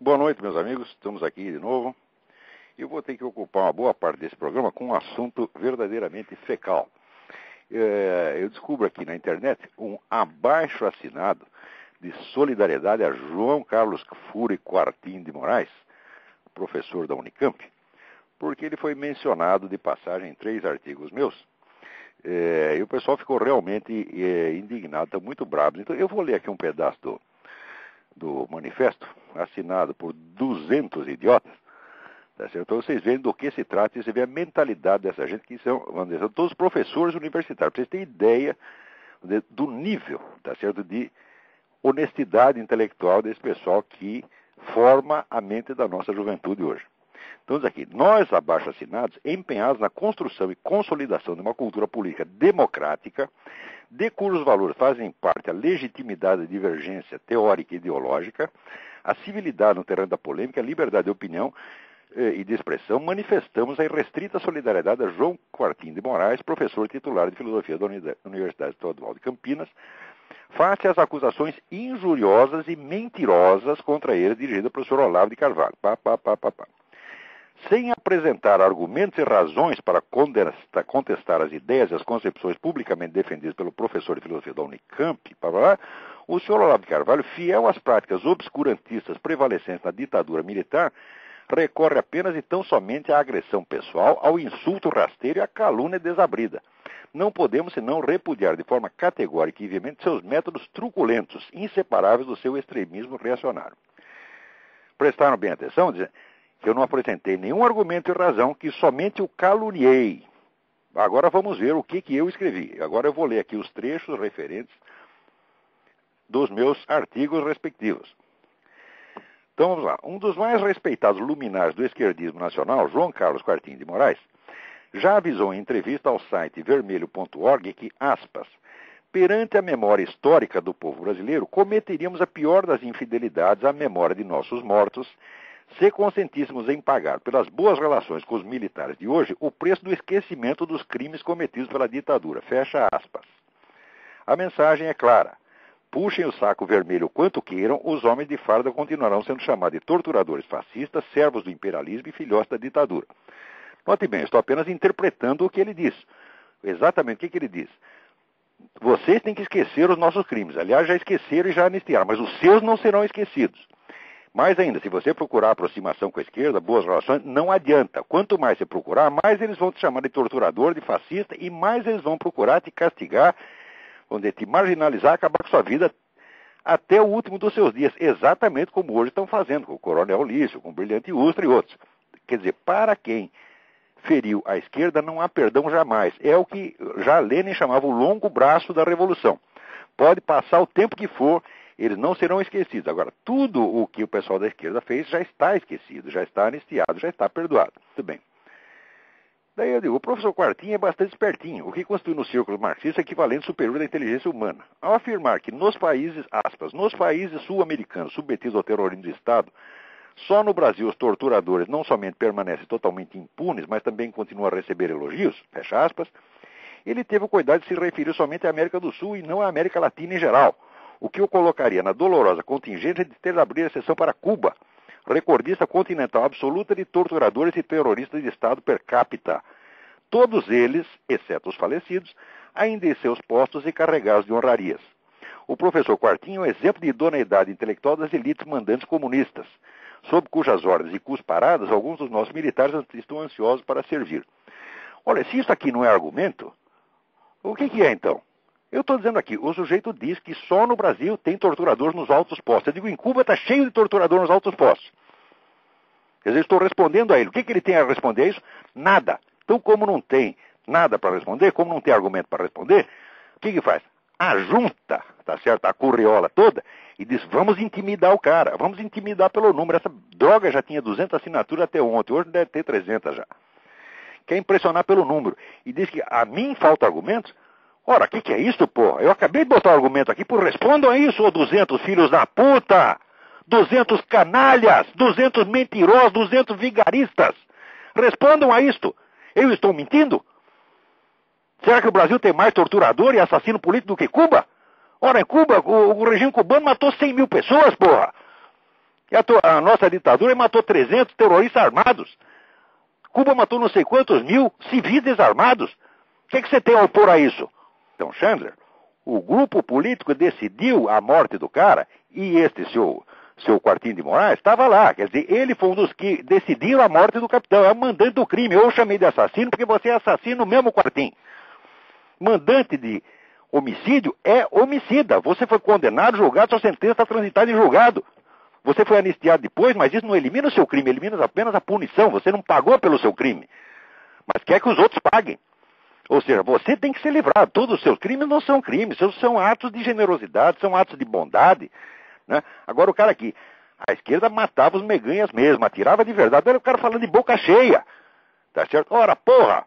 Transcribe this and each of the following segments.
Boa noite, meus amigos. Estamos aqui de novo. Eu vou ter que ocupar uma boa parte desse programa com um assunto verdadeiramente fecal. Eu descubro aqui na internet um abaixo-assinado de solidariedade a João Carlos Fury Quartim de Moraes, professor da Unicamp, porque ele foi mencionado de passagem em 3 artigos meus. E o pessoal ficou realmente indignado, está muito bravo. Então eu vou ler aqui um pedaço do manifesto, assinado por 200 idiotas, tá certo? Então vocês veem do que se trata e você vê a mentalidade dessa gente, que são, vamos dizer, são todos professores universitários. Pra vocês terem ideia do nível, tá certo, de honestidade intelectual desse pessoal que forma a mente da nossa juventude hoje. Então diz aqui, nós abaixo-assinados, empenhados na construção e consolidação de uma cultura política democrática, de cujos valores fazem parte a legitimidade e divergência teórica e ideológica, a civilidade no terreno da polêmica, a liberdade de opinião e de expressão, manifestamos a irrestrita solidariedade a João Quartim de Moraes, professor titular de Filosofia da Universidade Estadual de Campinas, face às acusações injuriosas e mentirosas contra ele, dirigidas pelo professor Olavo de Carvalho. Sem apresentar argumentos e razões para contestar as ideias e as concepções publicamente defendidas pelo professor de filosofia da Unicamp, o senhor Olavo de Carvalho, fiel às práticas obscurantistas prevalecentes na ditadura militar, recorre apenas e tão somente à agressão pessoal, ao insulto rasteiro e à calúnia desabrida. Não podemos senão repudiar de forma categórica e veemente seus métodos truculentos, inseparáveis do seu extremismo reacionário. Prestaram bem atenção, dizendo que eu não apresentei nenhum argumento e razão, que somente o caluniei. Agora vamos ver o que eu escrevi. Agora eu vou ler aqui os trechos referentes dos meus artigos respectivos. Então vamos lá. Um dos mais respeitados luminares do esquerdismo nacional, João Carlos Quartim de Moraes, já avisou em entrevista ao site vermelho.org que, aspas, perante a memória histórica do povo brasileiro, cometeríamos a pior das infidelidades à memória de nossos mortos, se consentíssemos em pagar pelas boas relações com os militares de hoje o preço do esquecimento dos crimes cometidos pela ditadura. Fecha aspas. A mensagem é clara. Puxem o saco vermelho quanto queiram, os homens de farda continuarão sendo chamados de torturadores fascistas, servos do imperialismo e filhotes da ditadura. Note bem, estou apenas interpretando o que ele diz. Exatamente o que ele diz. Vocês têm que esquecer os nossos crimes. Aliás, já esqueceram e já anistiaram, mas os seus não serão esquecidos. Mais ainda, se você procurar aproximação com a esquerda, boas relações, não adianta. Quanto mais você procurar, mais eles vão te chamar de torturador, de fascista, e mais eles vão procurar te castigar, vão te marginalizar, acabar com sua vida até o último dos seus dias. Exatamente como hoje estão fazendo com o Coronel Lício, com o Brilhante Ustra e outros. Quer dizer, para quem feriu a esquerda, não há perdão jamais. É o que já Lenin chamava o longo braço da revolução. Pode passar o tempo que for, eles não serão esquecidos. Agora, tudo o que o pessoal da esquerda fez já está esquecido, já está anistiado, já está perdoado. Muito bem. Daí eu digo, o professor Quartim é bastante espertinho, o que constitui no círculo marxista equivalente superior da inteligência humana. Ao afirmar que nos países, aspas, nos países sul-americanos submetidos ao terrorismo de Estado, só no Brasil os torturadores não somente permanecem totalmente impunes, mas também continuam a receber elogios, fecha aspas, ele teve o cuidado de se referir somente à América do Sul e não à América Latina em geral, o que o colocaria na dolorosa contingência de ter de abrir exceção para Cuba, recordista continental absoluta de torturadores e terroristas de Estado per capita. Todos eles, exceto os falecidos, ainda em seus postos e carregados de honrarias. O professor Quartim é um exemplo de idoneidade intelectual das elites mandantes comunistas, sob cujas ordens e cusparadas alguns dos nossos militares estão ansiosos para servir. Olha, se isso aqui não é argumento, o que é então? Eu estou dizendo aqui, o sujeito diz que só no Brasil tem torturadores nos altos postos. Eu digo, em Cuba está cheio de torturador nos altos postos. Quer dizer, estou respondendo a ele. O que ele tem a responder a isso? Nada. Então, como não tem nada para responder, como não tem argumento para responder, o que faz? Ajunta, tá certo, a curriola toda e diz, vamos intimidar o cara, vamos intimidar pelo número. Essa droga já tinha 200 assinaturas até ontem, hoje deve ter 300 já. Quer impressionar pelo número. E diz que a mim falta argumentos. Ora, o que é isso, porra? Eu acabei de botar um argumento aqui, respondam a isso, ô 200 filhos da puta! 200 canalhas! 200 mentirosos! 200 vigaristas! Respondam a isto! Eu estou mentindo? Será que o Brasil tem mais torturador e assassino político do que Cuba? Ora, em Cuba, o regime cubano matou 100 mil pessoas, porra! E a nossa ditadura matou 300 terroristas armados. Cuba matou não sei quantos mil civis desarmados. O que você tem a opor a isso? Então, Chandler, o grupo político decidiu a morte do cara e este seu Quartinho de Moraes estava lá. Quer dizer, ele foi um dos que decidiram a morte do capitão. É o mandante do crime. Eu chamei de assassino porque você é assassino mesmo, Quartinho. Mandante de homicídio é homicida. Você foi condenado, julgado, sua sentença está transitada em julgado. Você foi anistiado depois, mas isso não elimina o seu crime, elimina apenas a punição. Você não pagou pelo seu crime, mas quer que os outros paguem. Ou seja, você tem que ser livrado. Todos os seus crimes não são crimes, são atos de generosidade, são atos de bondade. Né? Agora o cara aqui, a esquerda matava os meganhas mesmo, atirava de verdade. Era o cara falando de boca cheia. Tá certo? Ora, porra!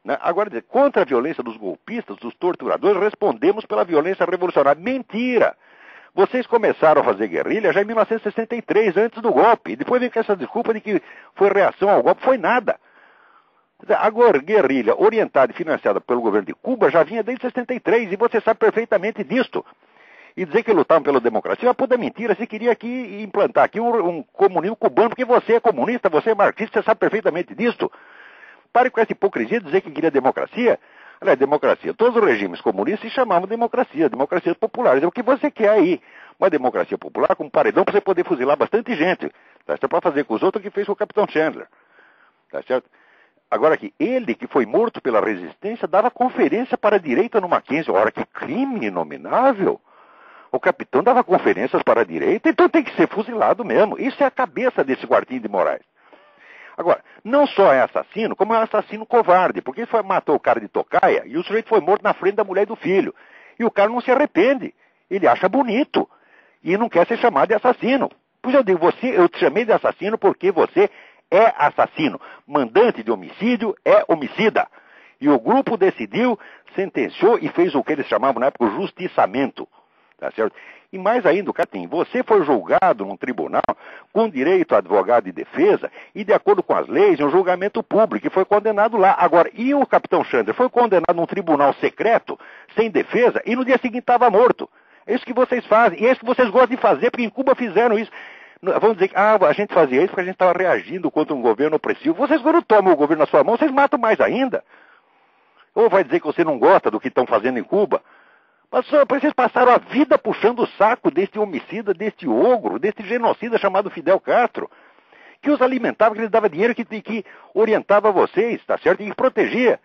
Né? Agora, dizer, contra a violência dos golpistas, dos torturadores, respondemos pela violência revolucionária. Mentira! Vocês começaram a fazer guerrilha já em 1963, antes do golpe. E depois vem com essa desculpa de que foi reação ao golpe. Foi nada. Agora, guerrilha orientada e financiada pelo governo de Cuba já vinha desde 63, e você sabe perfeitamente disto. E dizer que lutavam pela democracia é uma puta mentira. Você queria aqui implantar aqui um comunismo cubano, porque você é comunista, você é marxista, você sabe perfeitamente disto. Pare com essa hipocrisia de dizer que queria democracia. Olha, democracia. Todos os regimes comunistas se chamavam democracias populares. É o que você quer aí. Uma democracia popular com paredão para você poder fuzilar bastante gente. Tá certo? Para fazer com os outros o que fez com o capitão Chandler. Tá certo? Agora que ele, que foi morto pela resistência, dava conferência para a direita no Mackenzie. Ora, que crime inominável! O capitão dava conferências para a direita, então tem que ser fuzilado mesmo. Isso é a cabeça desse Quartinho de Moraes. Agora, não só é assassino, como é um assassino covarde, porque ele matou o cara de tocaia e o sujeito foi morto na frente da mulher e do filho. E o cara não se arrepende. Ele acha bonito e não quer ser chamado de assassino. Pois eu digo, eu te chamei de assassino porque você é assassino. Mandante de homicídio é homicida. E o grupo decidiu, sentenciou e fez o que eles chamavam na época o justiçamento. Tá certo? E mais ainda, Catim, você foi julgado num tribunal com direito a advogado de defesa e de acordo com as leis, em um julgamento público, e foi condenado lá. Agora, e o capitão Chandler foi condenado num tribunal secreto, sem defesa, e no dia seguinte estava morto. É isso que vocês fazem, e é isso que vocês gostam de fazer, porque em Cuba fizeram isso. Vamos dizer que a gente fazia isso porque a gente estava reagindo contra um governo opressivo. Vocês, quando tomam o governo na sua mão, vocês matam mais ainda. Ou vai dizer que você não gosta do que estão fazendo em Cuba? Mas vocês passaram a vida puxando o saco deste homicida, deste ogro, deste genocida chamado Fidel Castro, que os alimentava, que lhes dava dinheiro, que orientava vocês, tá certo? E que protegia.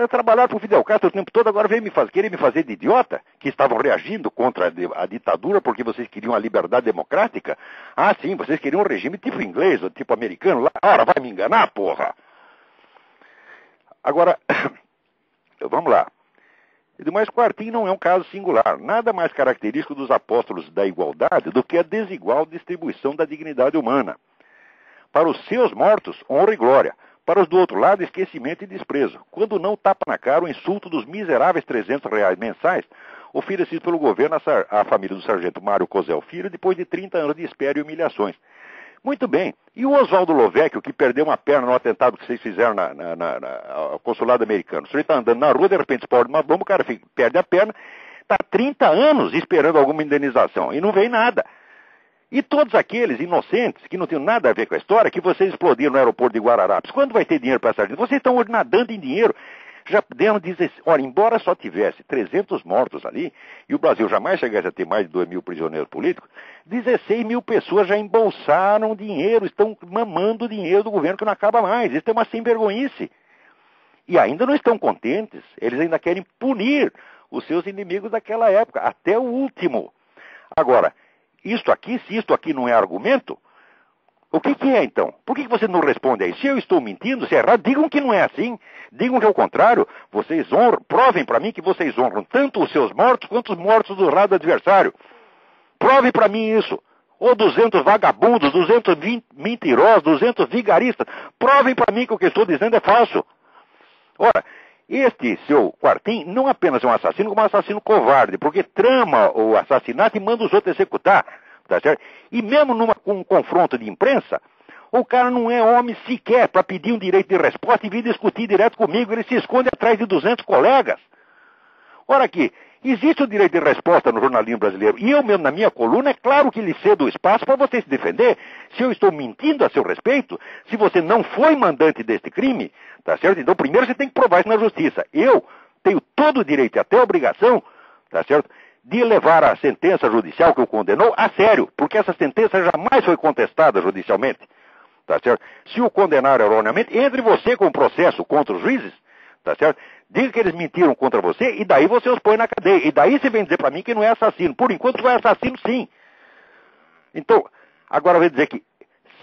Trabalharam para o Fidel Castro o tempo todo, agora vem querer me fazer de idiota, que estavam reagindo contra a ditadura porque vocês queriam a liberdade democrática. Ah, sim, vocês queriam um regime tipo inglês, ou tipo americano lá. Ora, vai me enganar, porra! Agora, vamos lá. Mas Quartinho não é um caso singular. Nada mais característico dos apóstolos da igualdade do que a desigual distribuição da dignidade humana. Para os seus mortos, honra e glória. Para os do outro lado, esquecimento e desprezo. Quando não tapa na cara o insulto dos miseráveis R$300 mensais oferecidos pelo governo à família do sargento Mário Cosel Filho depois de 30 anos de espera e humilhações. Muito bem. E o Oswaldo Lovecchio, que perdeu uma perna no atentado que vocês fizeram no consulado americano? O senhor está andando na rua, de repente explode uma bomba, o cara perde a perna, está 30 anos esperando alguma indenização e não vem nada. E todos aqueles inocentes, que não tinham nada a ver com a história, que vocês explodiram no aeroporto de Guararapes, quando vai ter dinheiro para essa gente? Vocês estão nadando em dinheiro. Já deram 16... Ora, embora só tivesse 300 mortos ali, e o Brasil jamais chegasse a ter mais de 2 mil prisioneiros políticos, 16 mil pessoas já embolsaram dinheiro, estão mamando dinheiro do governo que não acaba mais. Isso é uma sem-vergonhice. E ainda não estão contentes, eles ainda querem punir os seus inimigos daquela época, até o último. Agora, se isto aqui não é argumento, o que é então? Por que você não responde aí? Se eu estou mentindo, se é errado, digam que não é assim. Digam que é o contrário. Vocês honram, provem para mim que vocês honram tanto os seus mortos quanto os mortos do lado adversário. Provem para mim isso. Ou 200 vagabundos, 200 mentirosos, 200 vigaristas. Provem para mim que o que eu estou dizendo é falso. Ora, este seu Quartinho não apenas é um assassino, como um assassino covarde, porque trama o assassinato e manda os outros executar. Tá certo? E mesmo com um confronto de imprensa, o cara não é homem sequer para pedir um direito de resposta e vir discutir direto comigo. Ele se esconde atrás de 200 colegas. Ora aqui, existe o direito de resposta no jornalismo brasileiro. E eu mesmo, na minha coluna, é claro que lhe cedo o espaço para você se defender. Se eu estou mentindo a seu respeito, se você não foi mandante deste crime, tá certo? Então, primeiro você tem que provar isso na justiça. Eu tenho todo o direito e até a obrigação, tá certo? De levar a sentença judicial que o condenou a sério, porque essa sentença jamais foi contestada judicialmente, tá certo? Se o condenar erroneamente, entre você com o processo contra os juízes, tá certo? Diga que eles mentiram contra você e daí você os põe na cadeia. E daí você vem dizer para mim que não é assassino. Por enquanto tu é assassino, sim. Então, agora vai dizer que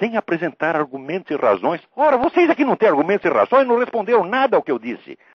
sem apresentar argumentos e razões. Ora, vocês aqui não têm argumentos e razões, não responderam nada ao que eu disse.